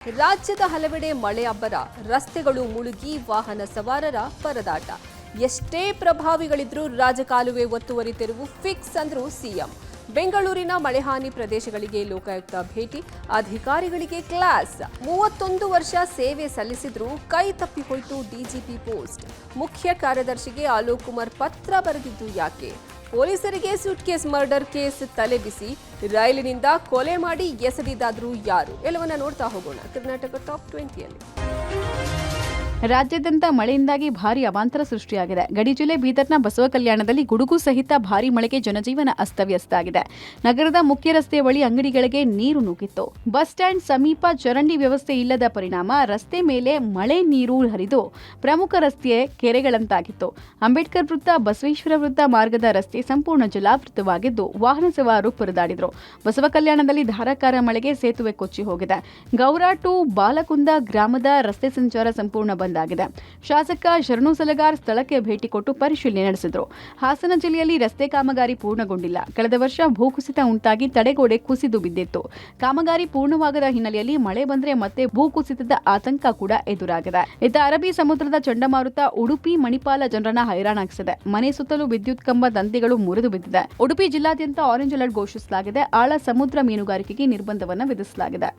ರಾಜ್ಯದ ಹಲವೆಡೆ ಮಳೆ ಅಬ್ಬರ, ರಸ್ತೆಗಳು ಮುಳುಗಿ ವಾಹನ ಸವಾರರ ಪರದಾಟ. ಎಷ್ಟೇ ಪ್ರಭಾವಿಗಳಿದ್ರೂ ರಾಜಕಾಲುವೆ ಒತ್ತುವರಿ ತೆರವು ಫಿಕ್ಸ್ ಅಂದ್ರು ಸಿಎಂ. ಬೆಂಗಳೂರಿನ ಮಳೆಹಾನಿ ಪ್ರದೇಶಗಳಿಗೆ ಲೋಕಾಯುಕ್ತ ಭೇಟಿ, ಅಧಿಕಾರಿಗಳಿಗೆ ಕ್ಲಾಸ್. 31 ವರ್ಷ ಸೇವೆ ಸಲ್ಲಿಸಿದ್ರೂ ಕೈ ತಪ್ಪಿಹೋಯಿತು ಡಿಜಿಪಿ ಪೋಸ್ಟ್. ಮುಖ್ಯ ಕಾರ್ಯದರ್ಶಿಗೆ ಅಲೋಕ್ ಕುಮಾರ್ ಪತ್ರ ಬರೆದಿದ್ದು ಯಾಕೆ? ಪೊಲೀಸರಿಗೆ ಸೂಟ್ಕೇಸ್ ಮರ್ಡರ್ ಕೇಸ್ ತಲೆಬಿಸಿ, ರೈಲಿನಿಂದ ಕೊಲೆ ಮಾಡಿ ಎಸೆದಿದ್ದಾದ್ರೂ ಯಾರು? ಎಲ್ಲವನ್ನ ನೋಡ್ತಾ ಹೋಗೋಣ ಕರ್ನಾಟಕ ಟಾಪ್ 20ಯಲ್ಲಿ. ರಾಜ್ಯಾದ್ಯಂತ ಮಳೆಯಿಂದಾಗಿ ಭಾರೀ ಅವಾಂತರ ಸೃಷ್ಟಿಯಾಗಿದೆ. ಗಡಿ ಜಿಲ್ಲೆ ಬೀದರ್ನ ಬಸವ ಕಲ್ಯಾಣದಲ್ಲಿ ಗುಡುಗು ಸಹಿತ ಭಾರೀ ಮಳೆಗೆ ಜನಜೀವನ ಅಸ್ತವ್ಯಸ್ತ ಆಗಿದೆ. ನಗರದ ಮುಖ್ಯ ರಸ್ತೆಯ ಬಳಿ ಅಂಗಡಿಗಳಿಗೆ ನೀರು ನುಗ್ಗಿತ್ತು. ಬಸ್ ಸ್ಟ್ಯಾಂಡ್ ಸಮೀಪ ಚರಂಡಿ ವ್ಯವಸ್ಥೆ ಇಲ್ಲದ ಪರಿಣಾಮ ರಸ್ತೆ ಮೇಲೆ ಮಳೆ ನೀರು ಹರಿದು ಪ್ರಮುಖ ರಸ್ತೆ ಕೆರೆಗಳಂತಾಗಿತ್ತು. ಅಂಬೇಡ್ಕರ್ ವೃತ್ತ, ಬಸವೇಶ್ವರ ವೃತ್ತ ಮಾರ್ಗದ ರಸ್ತೆ ಸಂಪೂರ್ಣ ಜಲಾವೃತವಾಗಿದ್ದು ವಾಹನ ಸವಾರರು ಪರದಾಡಿದ್ರು. ಬಸವ ಕಲ್ಯಾಣದಲ್ಲಿ ಧಾರಾಕಾರ ಮಳೆಗೆ ಸೇತುವೆ ಕೊಚ್ಚಿ ಹೋಗಿದೆ. ಗೌರ ಟು ಬಾಲಕುಂದ ಗ್ರಾಮದ ರಸ್ತೆ ಸಂಚಾರ ಸಂಪೂರ್ಣ ಆಗಿದೆ. ಶಾಸಕ ಶರಣು ಸಲಗಾರ್ ಸ್ಥಳಕ್ಕೆ ಭೇಟಿ ಕೊಟ್ಟು ಪರಿಶೀಲನೆ ನಡೆಸಿದರು. ಹಾಸನ ಜಿಲ್ಲೆಯಲ್ಲಿ ರಸ್ತೆ ಕಾಮಗಾರಿ ಪೂರ್ಣಗೊಂಡಿಲ್ಲ. ಕಳೆದ ವರ್ಷ ಭೂಕುಸಿತ ಉಂಟಾಗಿ ತಡೆಗೋಡೆ ಕುಸಿದು ಬಿದ್ದಿತ್ತು. ಕಾಮಗಾರಿ ಪೂರ್ಣವಾಗದ ಹಿನ್ನೆಲೆಯಲ್ಲಿ ಮಳೆ ಬಂದರೆ ಮತ್ತೆ ಭೂಕುಸಿತದ ಆತಂಕ ಕೂಡ ಎದುರಾಗಿದೆ. ಇತ್ತ ಅರಬ್ಬಿ ಸಮುದ್ರದ ಚಂಡಮಾರುತ ಉಡುಪಿ ಮಣಿಪಾಲ ಜನರನ್ನ ಹೈರಾಣಾಗಿಸಿದೆ. ಮನೆ ಸುತ್ತಲೂ ವಿದ್ಯುತ್ ಕಂಬ ತಂತಿಗಳು ಮುರಿದು ಬಿದ್ದಿದೆ. ಉಡುಪಿ ಜಿಲ್ಲಾದ್ಯಂತ ಆರೆಂಜ್ ಅಲರ್ಟ್ ಘೋಷಿಸಲಾಗಿದೆ. ಆಳ ಸಮುದ್ರ ಮೀನುಗಾರಿಕೆಗೆ ನಿರ್ಬಂಧವನ್ನು ವಿಧಿಸಲಾಗಿದೆ.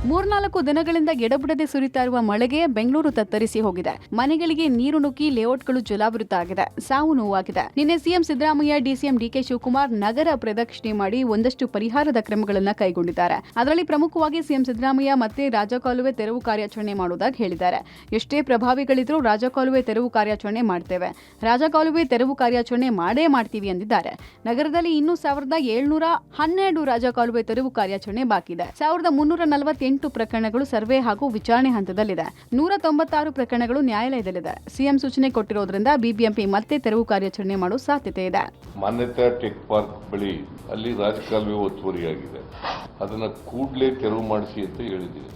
3-4 ದಿನಗಳಿಂದ ಎಡಬಿಡದೆ ಸುರಿತಾ ಇರುವ ಮಳೆಗೆ ಬೆಂಗಳೂರು ತತ್ತರಿಸಿ ಹೋಗಿದೆ. ಮನೆಗಳಿಗೆ ನೀರು ನುಗ್ಗಿ ಲೇಔಟ್ಗಳು ಜಲಾವೃತ ಆಗಿದೆ. ಸಾವು ನೋವಾಗಿದೆ. ನಿನ್ನೆ ಸಿಎಂ ಸಿದ್ದರಾಮಯ್ಯ, ಡಿಸಿಎಂ ಡಿಕೆ ಶಿವಕುಮಾರ್ ನಗರ ಪ್ರದಕ್ಷಿಣೆ ಮಾಡಿ ಒಂದಷ್ಟು ಪರಿಹಾರದ ಕ್ರಮಗಳನ್ನು ಕೈಗೊಂಡಿದ್ದಾರೆ. ಅದರಲ್ಲಿ ಪ್ರಮುಖವಾಗಿ ಸಿಎಂ ಸಿದ್ದರಾಮಯ್ಯ ಮತ್ತೆ ರಾಜಕಾಲುವೆ ತೆರವು ಕಾರ್ಯಾಚರಣೆ ಮಾಡುವುದಾಗಿ ಹೇಳಿದ್ದಾರೆ. ಎಷ್ಟೇ ಪ್ರಭಾವಿಗಳಿದ್ರೂ ರಾಜಕಾಲುವೆ ತೆರವು ಕಾರ್ಯಾಚರಣೆ ಮಾಡ್ತೇವೆ, ರಾಜಕಾಲುವೆ ತೆರವು ಕಾರ್ಯಾಚರಣೆ ಮಾಡೇ ಮಾಡ್ತೀವಿ ಎಂದಿದ್ದಾರೆ. ನಗರದಲ್ಲಿ ಇನ್ನೂ 1712 ರಾಜಕಾಲುವೆ ತೆರವು ಕಾರ್ಯಾಚರಣೆ ಬಾಕಿ ಇದೆ. 1348 ಪ್ರಕರಣಗಳು ಸರ್ವೆ ಹಾಗೂ ವಿಚಾರಣೆ ಹಂತದಲ್ಲಿದೆ. 196 ಪ್ರಕರಣಗಳು ನ್ಯಾಯಾಲಯದಲ್ಲಿದೆ. ಸಿಎಂ ಸೂಚನೆ ಕೊಟ್ಟಿರೋದ್ರಿಂದ ಬಿಬಿಎಂಪಿ ಮತ್ತೆ ತೆರವು ಕಾರ್ಯಾಚರಣೆ ಮಾಡುವ ಸಾಧ್ಯತೆ ಇದೆ. ಮಾನ್ಯತಾ ಟೆಕ್ ಪಾರ್ಕ್ ಬಳಿ ಅಲ್ಲಿ ರಾಜಕಾಲುವೆ ಒತ್ತುವರಿಯಾಗಿದೆ, ಅದನ್ನು ಕೂಡಲೇ ತೆರವು ಮಾಡಿಸಿ ಅಂತ ಹೇಳಿದ್ದೀವಿ.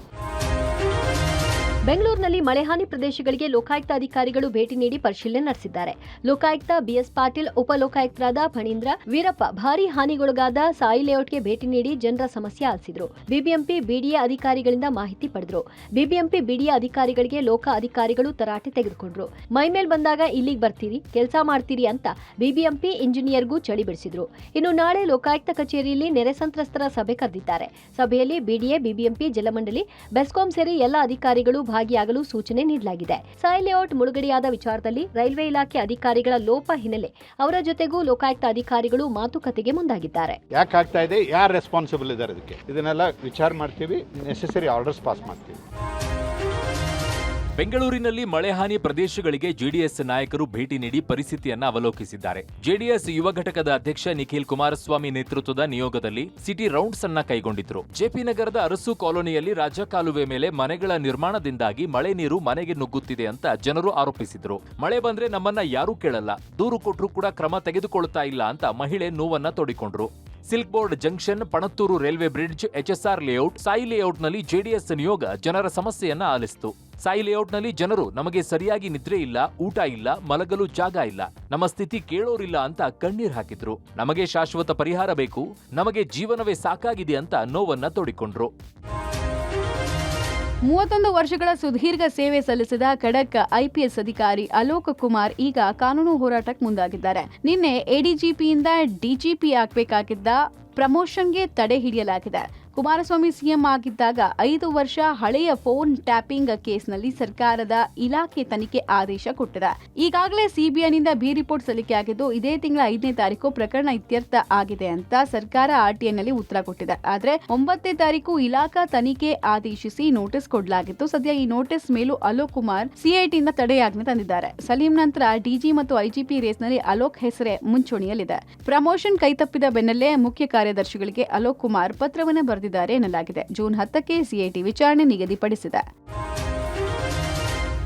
ಬೆಂಗಳೂರಿನಲ್ಲಿ ಮಳೆಹಾನಿ ಪ್ರದೇಶಗಳಿಗೆ ಲೋಕಾಯುಕ್ತ ಅಧಿಕಾರಿಗಳು ಭೇಟಿ ನೀಡಿ ಪರಿಶೀಲನೆ ನಡೆಸಿದ್ದಾರೆ. ಲೋಕಾಯುಕ್ತ ಬಿಎಸ್ ಪಾಟೀಲ್, ಉಪಲೋಕಾಯುಕ್ತರಾದ ಫಣೀಂದ್ರ ವೀರಪ್ಪ ಭಾರೀ ಹಾನಿಗೊಳಗಾದ ಸಾಯಿ ಲೇಔಟ್ಗೆ ಭೇಟಿ ನೀಡಿ ಜನರ ಸಮಸ್ಯೆ ಆಲಿಸಿದ್ರು. ಬಿಬಿಎಂಪಿ ಬಿಡಿಎ ಅಧಿಕಾರಿಗಳಿಂದ ಮಾಹಿತಿ ಪಡೆದ್ರು. ಬಿಬಿಎಂಪಿ ಬಿಡಿಎ ಅಧಿಕಾರಿಗಳಿಗೆ ಲೋಕ ಅಧಿಕಾರಿಗಳು ತರಾಟೆ ತೆಗೆದುಕೊಂಡ್ರು. ಮೈಮೇಲ್ ಬಂದಾಗ ಇಲ್ಲಿಗೆ ಬರ್ತೀರಿ, ಕೆಲಸ ಮಾಡ್ತೀರಿ ಅಂತ ಬಿಬಿಎಂಪಿ ಇಂಜಿನಿಯರ್ಗೂ ಚಳಿ ಬಿಡಿಸಿದ್ರು. ಇನ್ನು ನಾಳೆ ಲೋಕಾಯುಕ್ತ ಕಚೇರಿಯಲ್ಲಿ ನೆರೆ ಸಂತ್ರಸ್ತರ ಸಭೆ ಕರೆದಿದ್ದಾರೆ. ಸಭೆಯಲ್ಲಿ ಬಿಡಿಎ, ಬಿಬಿಎಂಪಿ, ಜಲಮಂಡಳಿ, ಬೆಸ್ಕಾಂ ಸೇರಿ ಎಲ್ಲ ಅಧಿಕಾರಿಗಳು ಭಾಗಿಯಾಗಲು ಸೂಚನೆ ನೀಡಲಾಗಿದೆ. ಸಾಯಿ ಲೇಔಟ್ ಮುಳುಗಡೆಯಾದ ವಿಚಾರದಲ್ಲಿ ರೈಲ್ವೆ ಇಲಾಖೆ ಅಧಿಕಾರಿಗಳ ಲೋಪ ಹಿನ್ನೆಲೆ ಅವರ ಜೊತೆಗೂ ಲೋಕಾಯುಕ್ತ ಅಧಿಕಾರಿಗಳು ಮಾತುಕತೆಗೆ ಮುಂದಾಗಿದ್ದಾರೆ. ಯಾಕೆ ಆಗ್ತಾ ಇದೆ, ಯಾರು ರೆಸ್ಪಾನ್ಸಿಬಲ್ ಇದ್ದಾರೆ, ಅದಕ್ಕೆ ಇದನ್ನೆಲ್ಲ ವಿಚಾರ ಮಾಡ್ತೀವಿ, ನೆಸೆಸರಿ ಆರ್ಡರ್ಸ್ ಪಾಸ್ ಮಾಡ್ತೀವಿ. ಬೆಂಗಳೂರಿನಲ್ಲಿ ಮಳೆ ಹಾನಿ ಪ್ರದೇಶಗಳಿಗೆ ಜೆಡಿಎಸ್ ನಾಯಕರು ಭೇಟಿ ನೀಡಿ ಪರಿಸ್ಥಿತಿಯನ್ನ ಅವಲೋಕಿಸಿದ್ದಾರೆ. ಜೆಡಿಎಸ್ ಯುವ ಘಟಕದ ಅಧ್ಯಕ್ಷ ನಿಖಿಲ್ ಕುಮಾರಸ್ವಾಮಿ ನೇತೃತ್ವದ ನಿಯೋಗದಲ್ಲಿ ಸಿಟಿ ರೌಂಡ್ಸ್ ಅನ್ನ ಕೈಗೊಂಡಿದ್ರು. ಜೆಪಿ ನಗರದ ಅರಸು ಕಾಲೋನಿಯಲ್ಲಿ ರಾಜಕಾಲುವೆ ಮೇಲೆ ಮನೆಗಳ ನಿರ್ಮಾಣದಿಂದಾಗಿ ಮಳೆ ನೀರು ಮನೆಗೆ ನುಗ್ಗುತ್ತಿದೆ ಅಂತ ಜನರು ಆರೋಪಿಸಿದ್ರು. ಮಳೆ ಬಂದ್ರೆ ನಮ್ಮನ್ನ ಯಾರೂ ಕೇಳಲ್ಲ, ದೂರು ಕೊಟ್ಟರು ಕೂಡ ಕ್ರಮ ತೆಗೆದುಕೊಳ್ಳುತ್ತಾ ಇಲ್ಲ ಅಂತ ಮಹಿಳೆ ನೋವನ್ನ ತೋಡಿಕೊಂಡ್ರು. Silk Board junction, Panathur railway bridge, HSR layout, Sai ಲೇಔಟ್ನಲ್ಲಿ ಜೆಡಿಎಸ್ ನಿಯೋಗ ಜನರ ಸಮಸ್ಯೆಯನ್ನ ಆಲಿಸಿತು. ಸಾಯಿ ಲೇಔಟ್ನಲ್ಲಿ ಜನರು ನಮಗೆ ಸರಿಯಾಗಿ ನಿದ್ರೆ ಇಲ್ಲ, ಊಟ ಇಲ್ಲ, ಮಲಗಲು ಜಾಗ ಇಲ್ಲ, ನಮ್ಮ ಸ್ಥಿತಿ ಕೇಳೋರಿಲ್ಲ ಅಂತ ಕಣ್ಣೀರ್ ಹಾಕಿದ್ರು. ನಮಗೆ ಶಾಶ್ವತ ಪರಿಹಾರ ಬೇಕು, ನಮಗೆ ಜೀವನವೇ ಸಾಕಾಗಿದೆ ಅಂತ ನೋವನ್ನ ತೋಡಿಕೊಂಡ್ರು. 31 ವರ್ಷಗಳ ಸುದೀರ್ಘ ಸೇವೆ ಸಲ್ಲಿಸಿದ ಖಡಕ್ ಐಪಿಎಸ್ ಅಧಿಕಾರಿ ಅಲೋಕ್ ಕುಮಾರ್ ಈಗ ಕಾನೂನು ಹೋರಾಟಕ್ಕೆ ಮುಂದಾಗಿದ್ದಾರೆ. ನಿನ್ನೆ ಎಡಿಜಿಪಿಯಿಂದ ಡಿಜಿಪಿ ಆಗಬೇಕಾಗಿದ್ದ ಪ್ರಮೋಷನ್ಗೆ ತಡೆ ಹಿಡಿಯಲಾಗಿದೆ. ಕುಮಾರಸ್ವಾಮಿ ಸಿಎಂ ಆಗಿದ್ದಾಗ 5 ವರ್ಷ ಹಳೆಯ ಫೋನ್ ಟ್ಯಾಪಿಂಗ್ ಕೇಸ್ನಲ್ಲಿ ಸರ್ಕಾರದ ಇಲಾಖೆ ತನಿಖೆ ಆದೇಶ ಕೊಟ್ಟಿದೆ. ಈಗಾಗಲೇ ಸಿಬಿಐನಿಂದ ಬಿ ರಿಪೋರ್ಟ್ ಸಲ್ಲಿಕೆಯಾಗಿದ್ದು ಇದೇ ತಿಂಗಳ 5ನೇ ತಾರೀಕು ಪ್ರಕರಣ ಇತ್ಯರ್ಥ ಆಗಿದೆ ಅಂತ ಸರ್ಕಾರ ಆರ್ಟಿಐನಲ್ಲಿ ಉತ್ತರ ಕೊಟ್ಟಿದೆ. ಆದರೆ 9ನೇ ತಾರೀಕು ಇಲಾಖಾ ತನಿಖೆ ಆದೇಶಿಸಿ ನೋಟಿಸ್ ಕೊಡಲಾಗಿತ್ತು. ಸದ್ಯ ಈ ನೋಟಿಸ್ ಮೇಲೂ ಅಲೋಕ್ ಕುಮಾರ್ ಸಿಐಟಿಯಿಂದ ತಡೆಯಾಜ್ಞೆ ತಂದಿದ್ದಾರೆ. ಸಲೀಂ ನಂತರ ಡಿಜಿ ಮತ್ತು ಐಜಿಪಿ ರೇಸ್ನಲ್ಲಿ ಅಲೋಕ್ ಹೆಸರೇ ಮುಂಚೂಣಿಯಲ್ಲಿದೆ. ಪ್ರಮೋಷನ್ ಕೈತಪ್ಪಿದ ಬೆನ್ನಲ್ಲೇ ಮುಖ್ಯ ಕಾರ್ಯದರ್ಶಿಗಳಿಗೆ ಅಲೋಕ್ ಕುಮಾರ್ ಪತ್ರವನ್ನು ಬರೆದಿದ್ದಾರೆ ಎನ್ನಲಾಗಿದೆ. ಜೂನ್ 10ಕ್ಕೆ ಸಿಐಟಿ ವಿಚಾರಣೆ ನಿಗದಿಪಡಿಸಿದೆ.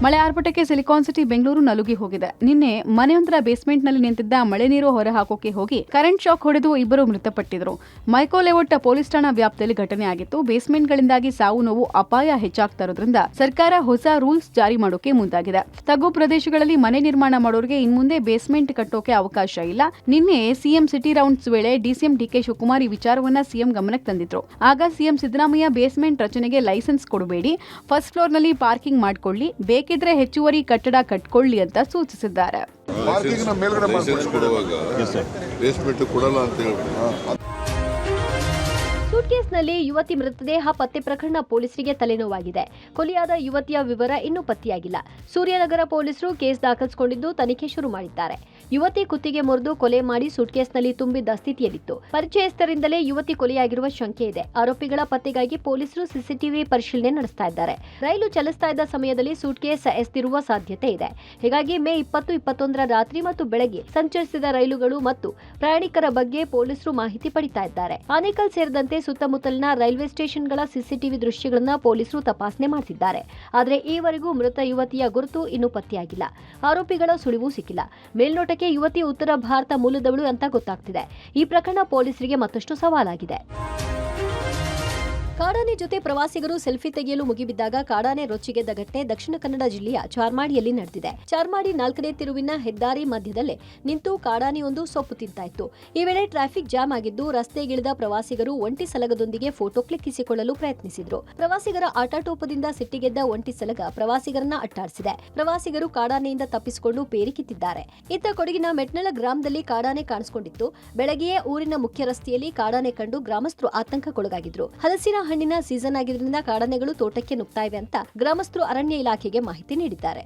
ಮಳೆ ಆರ್ಭಟಕ್ಕೆ ಸಿಲಿಕಾನ್ ಸಿಟಿ ಬೆಂಗಳೂರು ನಲುಗಿ ಹೋಗಿದೆ. ನಿನ್ನೆ ಮನೆಯೊಂದರ ಬೇಸ್ಮೆಂಟ್ನಲ್ಲಿ ನಿಂತಿದ್ದ ಮಳೆ ನೀರು ಹೊರಹಾಕೋಕೆ ಹೋಗಿ ಕರೆಂಟ್ ಶಾಕ್ ಹೊಡೆದು ಇಬ್ಬರು ಮೃತಪಟ್ಟಿದ್ರು. ಮೈಕೋ ಲೇಔಟ್ ಪೊಲೀಸ್ ಠಾಣಾ ವ್ಯಾಪ್ತಿಯಲ್ಲಿ ಘಟನೆ ಆಗಿತ್ತು. ಬೇಸ್ಮೆಂಟ್ಗಳಿಂದಾಗಿ ಸಾವು ನೋವು ಅಪಾಯ ಹೆಚ್ಚಾಗ್ತಾ ಇರೋದ್ರಿಂದ ಸರ್ಕಾರ ಹೊಸ ರೂಲ್ಸ್ ಜಾರಿ ಮಾಡೋಕೆ ಮುಂದಾಗಿದೆ. ತಗ್ಗು ಪ್ರದೇಶಗಳಲ್ಲಿ ಮನೆ ನಿರ್ಮಾಣ ಮಾಡೋರಿಗೆ ಇನ್ಮುಂದೆ ಬೇಸ್ಮೆಂಟ್ ಕಟ್ಟೋಕೆ ಅವಕಾಶ ಇಲ್ಲ. ನಿನ್ನೆ ಸಿಎಂ ಸಿಟಿ ರೌಂಡ್ಸ್ ವೇಳೆ ಡಿಸಿಎಂ ಡಿಕೆ ಶಿವಕುಮಾರ್ ಈ ವಿಚಾರವನ್ನ ಸಿಎಂ ಗಮನಕ್ಕೆ ತಂದಿದ್ರು. ಆಗ ಸಿಎಂ ಸಿದ್ದರಾಮಯ್ಯ ಬೇಸ್ಮೆಂಟ್ ರಚನೆಗೆ ಲೈಸೆನ್ಸ್ ಕೊಡಬೇಡಿ, ಫಸ್ಟ್ ಫ್ಲೋರ್ನಲ್ಲಿ ಪಾರ್ಕಿಂಗ್ ಮಾಡಿಕೊಳ್ಳಿ, ಬೇಕಿದ್ರೆ ಹೆಚ್ಚುವರಿ ಕಟ್ಟಡ ಕಟ್ಕೊಳ್ಳಿ ಅಂತ ಸೂಚಿಸಿದ್ದಾರೆ. ಲೈಸೆನ್ಸ್ ಕೊಡುವಾಗ ಬೇಸ್ಮೆಂಟ್ ಕೊಡಲ್ಲ ಅಂತ ಹೇಳ್ಬಿಟ್ಟು ಸೂಟ್ಕೇಸ್ನಲ್ಲಿ ಯುವತಿ ಮೃತದೇಹ ಪತ್ತೆ ಪ್ರಕರಣ ಪೊಲೀಸರಿಗೆ ತಲೆನೋವಾಗಿದೆ. ಕೊಲೆಯಾದ ಯುವತಿಯ ವಿವರ ಇನ್ನೂ ಪತ್ತೆಯಾಗಿಲ್ಲ. ಸೂರ್ಯನಗರ ಪೊಲೀಸರು ಕೇಸ್ ದಾಖಲಿಸಿಕೊಂಡಿದ್ದು ತನಿಖೆ ಶುರು ಮಾಡಿದ್ದಾರೆ. ಯುವತಿ ಕುತ್ತಿಗೆ ಮುರಿದು ಕೊಲೆ ಮಾಡಿ ಸೂಟ್ಕೇಸ್ನಲ್ಲಿ ತುಂಬಿದ್ದ ಸ್ಥಿತಿಯಲ್ಲಿತ್ತು. ಪರಿಚಯಸ್ಥರಿಂದಲೇ ಯುವತಿ ಕೊಲೆಯಾಗಿರುವ ಶಂಕೆ ಇದೆ. ಆರೋಪಿಗಳ ಪತ್ತೆಗಾಗಿ ಪೊಲೀಸರು ಸಿಸಿಟಿವಿ ಪರಿಶೀಲನೆ ನಡೆಸ್ತಾ ಇದ್ದಾರೆ. ರೈಲು ಚಲಿಸ್ತಾ ಇದ್ದ ಸಮಯದಲ್ಲಿ ಸೂಟ್ಕೇಸ್ ಎಸೆದಿರುವ ಸಾಧ್ಯತೆ ಇದೆ. ಹೀಗಾಗಿ ಮೇ 20-21 ರಾತ್ರಿ ಮತ್ತು ಬೆಳಗ್ಗೆ ಸಂಚರಿಸಿದ ರೈಲುಗಳು ಮತ್ತು ಪ್ರಯಾಣಿಕರ ಬಗ್ಗೆ ಪೊಲೀಸರು ಮಾಹಿತಿ ಪಡಿತಾ ಇದ್ದಾರೆ. ಆನೇಕಲ್ ಸೇರಿದಂತೆ ಸುತ್ತಮುತ್ತಲಿನ ರೈಲ್ವೆ ಸ್ಟೇಷನ್ಗಳ ಸಿಸಿಟಿವಿ ದೃಶ್ಯಗಳನ್ನ ಪೊಲೀಸರು ತಪಾಸಣೆ ಮಾಡ್ತಿದ್ದಾರೆ. ಆದರೆ ಈವರೆಗೂ ಮೃತ ಯುವತಿಯ ಗುರುತು ಇನ್ನೂ ಪತ್ತೆಯಾಗಿಲ್ಲ. ಆರೋಪಿಗಳ ಸುಳಿವು ಸಿಕ್ಕಿಲ್ಲ. ಮೇಲ್ನೋಟಕ್ಕೆ ಯುವತಿ ಉತ್ತರ ಭಾರತ ಮೂಲದವಳು ಅಂತ ಗೊತ್ತಾಗ್ತಿದೆ. ಈ ಪ್ರಕರಣ ಪೊಲೀಸರಿಗೆ ಮತ್ತಷ್ಟು ಸವಾಲಾಗಿದೆ. ಕಾಡಾನೆ ಜೊತೆ ಪ್ರವಾಸಿಗರು ಸೆಲ್ಫಿ ತೆಗೆಯಲು ಮುಗಿಬಿದ್ದಾಗ ಕಾಡಾನೆ ರೊಚ್ಚಿಗೆದ್ದ ಘಟನೆ ದಕ್ಷಿಣ ಕನ್ನಡ ಜಿಲ್ಲೆಯ ಚಾರ್ಮಾಡಿಯಲ್ಲಿ ನಡೆದಿದೆ. ಚಾರ್ಮಾಡಿ 4ನೇ ತಿರುವಿನ ಹೆದ್ದಾರಿ ಮಧ್ಯದಲ್ಲೇ ನಿಂತು ಕಾಡಾನೆಯೊಂದು ಸೊಪ್ಪು ತಿಂತಾ ಇತ್ತು. ಈ ವೇಳೆ ಟ್ರಾಫಿಕ್ ಜಾಮ್ ಆಗಿದ್ದು ರಸ್ತೆಗಿಳಿದ ಪ್ರವಾಸಿಗರು ಒಂಟಿ ಸಲಗದೊಂದಿಗೆ ಫೋಟೋ ಕ್ಲಿಕ್ಕಿಸಿಕೊಳ್ಳಲು ಪ್ರಯತ್ನಿಸಿದ್ರು. ಪ್ರವಾಸಿಗರ ಆಟಾಟೋಪದಿಂದ ಸಿಟ್ಟಿಗೆದ್ದ ಒಂಟಿ ಸಲಗ ಪ್ರವಾಸಿಗರನ್ನ ಅಟ್ಟಾಡಿಸಿದೆ. ಪ್ರವಾಸಿಗರು ಕಾಡಾನೆಯಿಂದ ತಪ್ಪಿಸಿಕೊಂಡು ಪೇರಿಕಿತ್ತಿದ್ದಾರೆ. ಇತ್ತ ಕೊಡಗಿನ ಮೆಟ್ನಳ ಗ್ರಾಮದಲ್ಲಿ ಕಾಡಾನೆ ಕಾಣಿಸಿಕೊಂಡಿತ್ತು. ಬೆಳಗ್ಗೆಯೇ ಊರಿನ ಮುಖ್ಯ ರಸ್ತೆಯಲ್ಲಿ ಕಾಡಾನೆ ಕಂಡು ಗ್ರಾಮಸ್ಥರು ಆತಂಕಕ್ಕೊಳಗಾಗಿದ್ರು. ಹಲಸಿನ ಹಣ್ಣಿನ ಸೀಸನ್ ಆಗಿದ್ದರಿಂದ ಕಾಡಾನೆಗಳು ತೋಟಕ್ಕೆ ನುಗ್ತಾ ಇವೆ ಅಂತ ಗ್ರಾಮಸ್ಥರು ಅರಣ್ಯ ಇಲಾಖೆಗೆ ಮಾಹಿತಿ ನೀಡಿದ್ದಾರೆ.